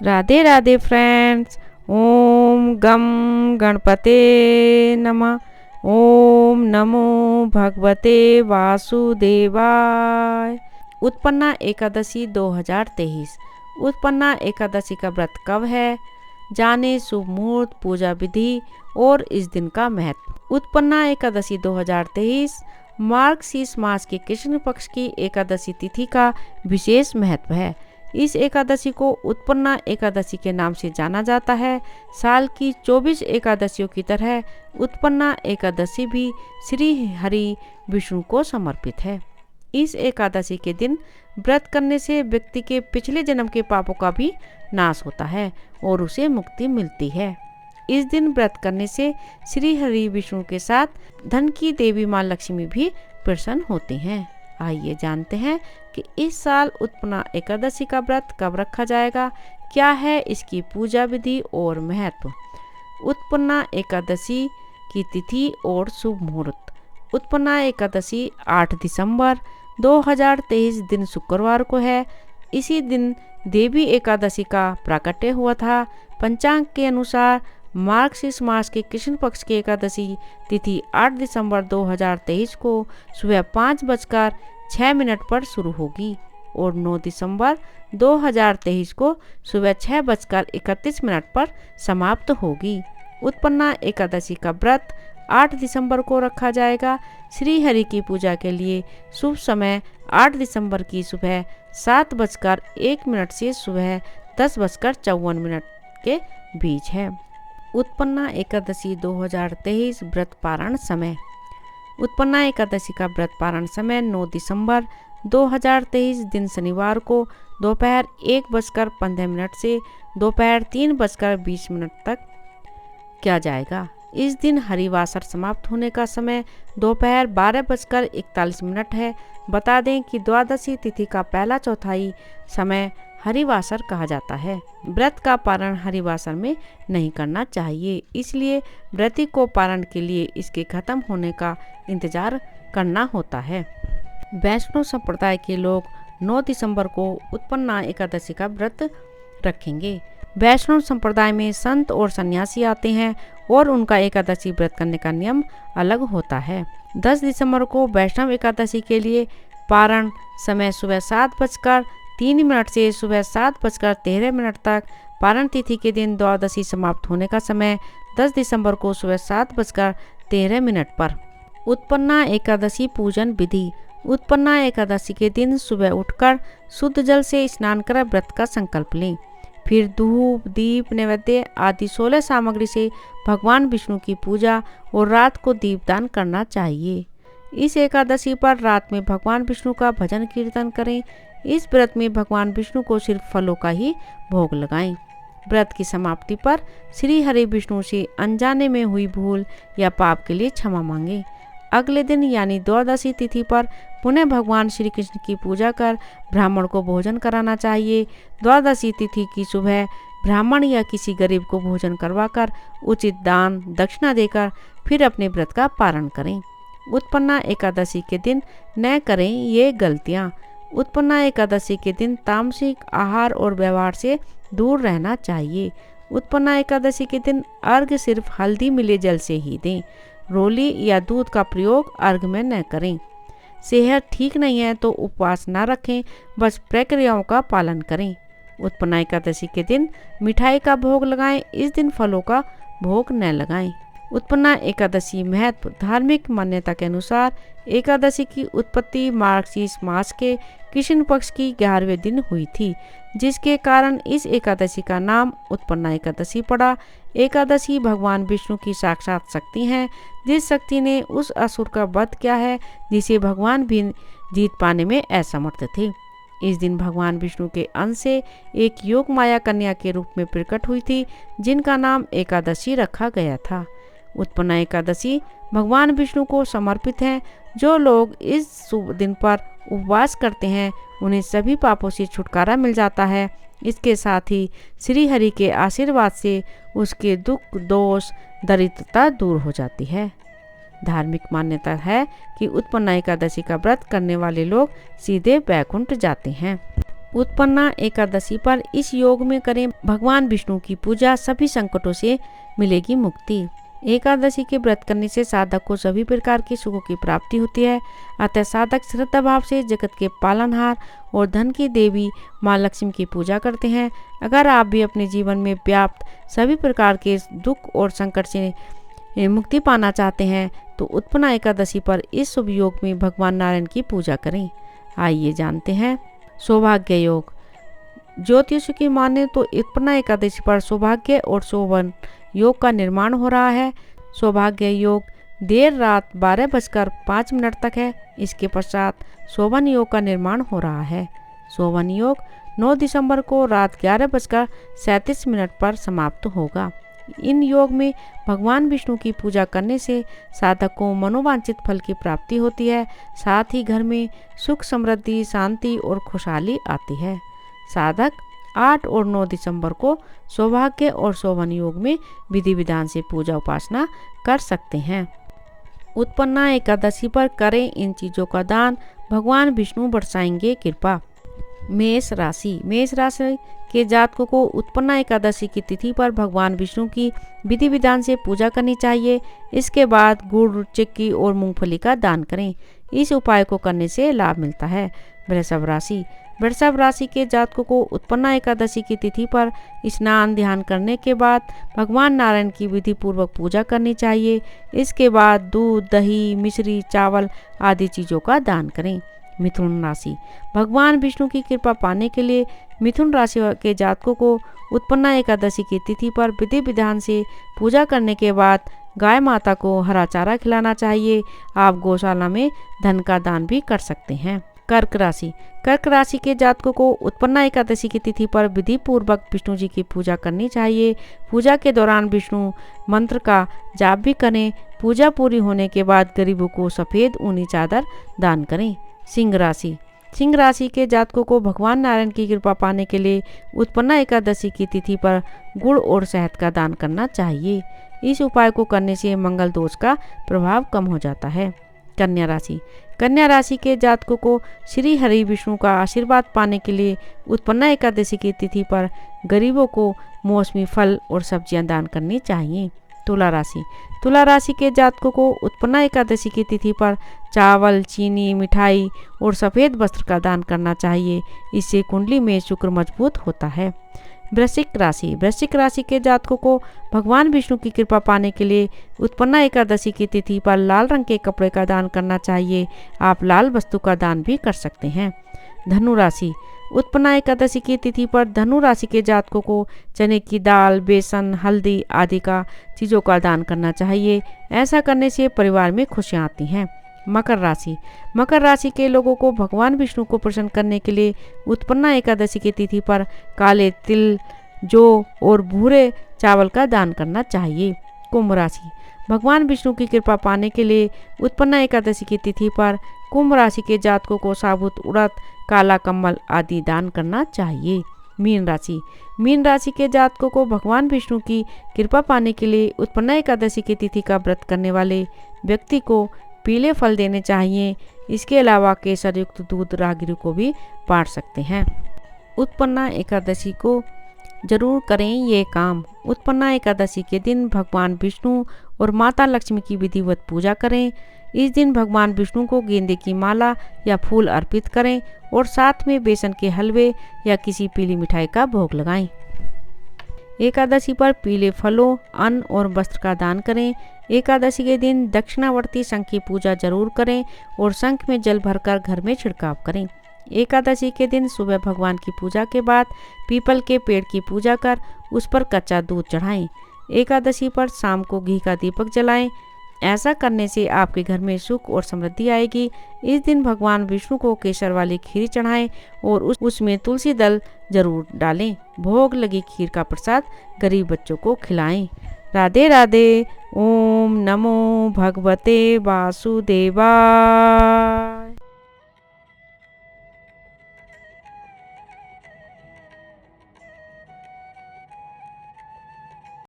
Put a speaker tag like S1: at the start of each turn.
S1: Radhe Radhe friends. ओम गम गणपते नमः। ओम नमो भगवते वासुदेवाय। उत्पन्ना एकादशी 2023। उत्पन्ना एकादशी का व्रत कब है, जाने शुभ मुहूर्त, पूजा विधि और इस दिन का महत्व। उत्पन्ना एकादशी 2023 मार्गशीर्ष मास के कृष्ण पक्ष की एकादशी तिथि का विशेष महत्व है। इस एकादशी को उत्पन्ना एकादशी के नाम से जाना जाता है। साल की 24 एकादशियों की तरह उत्पन्ना एकादशी भी श्री हरि विष्णु को समर्पित है। इस एकादशी के दिन व्रत करने से व्यक्ति के पिछले जन्म के पापों का भी नाश होता है और उसे मुक्ति मिलती है। इस दिन व्रत करने से श्री हरि विष्णु के साथ धन की देवी माँ लक्ष्मी भी प्रसन्न होती हैं। आइए जानते हैं कि इस साल उत्पन्ना एकादशी का व्रत कब रखा जाएगा, क्या है इसकी पूजा विधि और महत्व। उत्पन्ना एकादशी की तिथि और शुभ मुहूर्त। उत्पन्ना एकादशी 8 दिसंबर 2023 दिन शुक्रवार को है। इसी दिन देवी एकादशी का प्राकट्य हुआ था। पंचांग के अनुसार मार्गशीर्ष मास के कृष्ण पक्ष की एकादशी तिथि 8 दिसंबर 2023 को सुबह 5:06 पर शुरू होगी और 9 दिसंबर 2023 को सुबह 6:31 पर समाप्त होगी। उत्पन्ना एकादशी का व्रत 8 दिसंबर को रखा जाएगा। श्री हरि की पूजा के लिए शुभ समय 8 दिसंबर की सुबह 7:01 से सुबह 10:54 के बीच है। उत्पन्ना एकादशी 2023 व्रत पारण समय। उत्पन्ना एकादशी का व्रत पारण समय 9 दिसंबर 2023 दिन शनिवार को दोपहर 1:15 से दोपहर 3:20 तक किया जाएगा। इस दिन हरिवासर समाप्त होने का समय दोपहर 12:41 है। बता दें कि द्वादशी तिथि का पहला चौथाई समय हरिवासर कहा जाता है। व्रत का पारण हरिवासर में नहीं करना चाहिए, इसलिए व्रती को पारण के लिए इसके खत्म होने का इंतजार करना होता है। वैष्णव संप्रदाय के लोग 9 दिसंबर को उत्पन्ना एकादशी का व्रत रखेंगे। वैष्णव संप्रदाय में संत और सन्यासी आते हैं और उनका एकादशी व्रत करने का नियम अलग होता है। 10 दिसंबर को वैष्णव एकादशी के लिए पारण समय सुबह 7:03 से सुबह 7:13 तक। पारण तिथि के दिन द्वादशी समाप्त होने का समय 10 दिसंबर को सुबह 7:13 पर। उत्पन्ना एकादशी पूजन विधि। उत्पन्ना एकादशी के दिन सुबह उठकर शुद्ध जल से स्नान कर व्रत का संकल्प लें। फिर धूप, दीप, नैवेद्य आदि 16 सामग्री से भगवान विष्णु की पूजा और रात को दीपदान करना चाहिए। इस एकादशी पर रात में भगवान विष्णु का भजन कीर्तन करें। इस व्रत में भगवान विष्णु को सिर्फ फलों का ही भोग लगाएं। व्रत की समाप्ति पर श्री हरि विष्णु से अनजाने में हुई भूल या पाप के लिए क्षमा मांगे। अगले दिन यानी द्वादशी तिथि पर पुनः भगवान श्री कृष्ण की पूजा कर ब्राह्मण को भोजन कराना चाहिए। द्वादशी तिथि की सुबह ब्राह्मण या किसी गरीब को भोजन करवाकर उचित दान दक्षिणा देकर फिर अपने व्रत का पारण करें। उत्पन्ना एकादशी के दिन न करें ये गलतियाँ। उत्पन्ना एकादशी के दिन तामसिक आहार और व्यवहार से दूर रहना चाहिए। उत्पन्ना एकादशी के दिन अर्घ्य सिर्फ हल्दी मिले जल से ही दें। रोली या दूध का प्रयोग अर्घ्य में न करें। सेहत ठीक नहीं है तो उपवास न रखें, बस प्रक्रियाओं का पालन करें। उत्पन्ना एकादशी के दिन मिठाई का भोग लगाएं। इस दिन फलों का भोग न लगाएं। उत्पन्ना एकादशी महत्व। धार्मिक मान्यता के अनुसार एकादशी की उत्पत्ति मार्गशीर्ष मास के कृष्ण पक्ष की 11वें दिन हुई थी, जिसके कारण इस एकादशी का नाम उत्पन्ना एकादशी पड़ा। एकादशी भगवान विष्णु की साक्षात शक्ति है, जिस शक्ति ने उस असुर का वध किया है जिसे भगवान भी जीत पाने में असमर्थ थे। इस दिन भगवान विष्णु के अंश से एक योग माया कन्या के रूप में प्रकट हुई थी, जिनका नाम एकादशी रखा गया था। उत्पन्ना एकादशी भगवान विष्णु को समर्पित है। जो लोग इस शुभ दिन पर उपवास करते हैं उन्हें सभी पापों से छुटकारा मिल जाता है। इसके साथ ही श्री हरि के आशीर्वाद से उसके दुख, दोष, दरिद्रता दूर हो जाती है। धार्मिक मान्यता है कि उत्पन्ना एकादशी का व्रत करने वाले लोग सीधे वैकुंठ जाते हैं। उत्पन्ना एकादशी पर इस योग में करें भगवान विष्णु की पूजा, सभी संकटों से मिलेगी मुक्ति। एकादशी के व्रत करने से साधक को सभी प्रकार के सुखों की प्राप्ति होती है। अतः साधक श्रद्धा भाव से जगत के पालनहार और धन की देवी माँ लक्ष्मी की पूजा करते हैं। अगर आप भी अपने जीवन में व्याप्त सभी प्रकार के दुख और संकट से मुक्ति पाना चाहते हैं तो उत्पन्ना एकादशी पर इस शुभ योग में भगवान नारायण की पूजा करें। आइए जानते हैं सौभाग्य योग। ज्योतिष की माने तो उत्पन्ना एकादशी पर सौभाग्य और शोभन योग का निर्माण हो रहा है। सौभाग्य योग देर रात 12:05 तक है। इसके पश्चात शोभन योग का निर्माण हो रहा है। शोभन योग 9 दिसंबर को रात 11:37 पर समाप्त होगा। इन योग में भगवान विष्णु की पूजा करने से साधक को मनोवांछित फल की प्राप्ति होती है। साथ ही घर में सुख, समृद्धि, शांति और खुशहाली आती है। साधक 8 और 9 दिसंबर को सौभाग्य और शोभन योग में विधि विधान से पूजा उपासना कर सकते हैं। उत्पन्ना एकादशी पर करें इन चीज़ों का दान, भगवान विष्णु बरसाएंगे कृपा। मेष राशि। मेष राशि के जातकों को उत्पन्ना एकादशी की तिथि पर भगवान विष्णु की विधि विधान से पूजा करनी चाहिए। इसके बाद गुड़, चिक्की और मूंगफली का दान करें। इस उपाय को करने से लाभ मिलता है। वृषभ राशि। वृषभ राशि के जातकों को उत्पन्ना एकादशी की तिथि पर स्नान ध्यान करने के बाद भगवान नारायण की विधि पूर्वक पूजा करनी चाहिए। इसके बाद दूध, दही, मिश्री, चावल आदि चीज़ों का दान करें। मिथुन राशि। भगवान विष्णु की कृपा पाने के लिए मिथुन राशि के जातकों को उत्पन्ना एकादशी की तिथि पर विधि विधान से पूजा करने के बाद गाय माता को हरा चारा खिलाना चाहिए। आप गौशाला में धन का दान भी कर सकते हैं। कर्क राशि। कर्क राशि के जातकों को उत्पन्ना एकादशी की तिथि पर विधि पूर्वक विष्णु जी की पूजा करनी चाहिए। पूजा के दौरान विष्णु मंत्र का जाप भी करें। पूजा पूरी होने के बाद गरीबों को सफ़ेद ऊनी चादर दान करें। सिंह राशि। सिंह राशि के जातकों को भगवान नारायण की कृपा पाने के लिए उत्पन्ना एकादशी की तिथि पर गुड़ और शहद का दान करना चाहिए। इस उपाय को करने से मंगल दोष का प्रभाव कम हो जाता है। कन्या राशि। कन्या राशि के जातकों को श्री हरि विष्णु का आशीर्वाद पाने के लिए उत्पन्ना एकादशी की तिथि पर गरीबों को मौसमी फल और सब्जियां दान करनी चाहिए। तुला राशि। तुला राशि के जातकों को उत्पन्ना एकादशी की तिथि पर चावल, चीनी, मिठाई और सफ़ेद वस्त्र का दान करना चाहिए। इससे कुंडली में शुक्र मजबूत होता है। वृश्चिक राशि। वृश्चिक राशि के जातकों को भगवान विष्णु की कृपा पाने के लिए उत्पन्ना एकादशी की तिथि पर लाल रंग के कपड़े का दान करना चाहिए। आप लाल वस्तु का दान भी कर सकते हैं। धनु राशि। उत्पन्ना एकादशी की तिथि पर धनु राशि के जातकों को चने की दाल, बेसन, हल्दी आदि का चीज़ों का दान करना चाहिए। ऐसा करने से परिवार में खुशियाँ आती हैं। मकर राशि। मकर राशि के लोगों को भगवान विष्णु को प्रसन्न करने के लिए उत्पन्ना एकादशी की तिथि पर काले तिल, जौ और भूरे चावल का दान करना चाहिए। कुंभ राशि। भगवान विष्णु की कृपा पाने के लिए उत्पन्ना एकादशी की तिथि पर कुंभ राशि के जातकों को साबुत उड़द, काला कमल आदि दान करना चाहिए। मीन राशि। मीन राशि के जातकों को भगवान विष्णु की कृपा पाने के लिए उत्पन्ना एकादशी की तिथि का व्रत करने वाले व्यक्ति को पीले फल देने चाहिए। इसके अलावा केसर युक्त दूध राहगीरों को भी बांट सकते हैं। उत्पन्ना एकादशी को जरूर करें ये काम। उत्पन्ना एकादशी के दिन भगवान विष्णु और माता लक्ष्मी की विधिवत पूजा करें। इस दिन भगवान विष्णु को गेंदे की माला या फूल अर्पित करें और साथ में बेसन के हलवे या किसी पीली मिठाई का भोग लगाएं। एकादशी पर पीले फलों, अन्न और वस्त्र का दान करें। एकादशी के दिन दक्षिणावर्ती शंख की पूजा जरूर करें और शंख में जल भरकर घर में छिड़काव करें। एकादशी के दिन सुबह भगवान की पूजा के बाद पीपल के पेड़ की पूजा कर उस पर कच्चा दूध चढ़ाएं। एकादशी पर शाम को घी का दीपक जलाएं। ऐसा करने से आपके घर में सुख और समृद्धि आएगी। इस दिन भगवान विष्णु को केसर वाली खीर चढ़ाएं और उसमें तुलसी दल जरूर डालें। भोग लगी खीर का प्रसाद गरीब बच्चों को खिलाएं। राधे राधे। ओम नमो भगवते वासुदेवाय।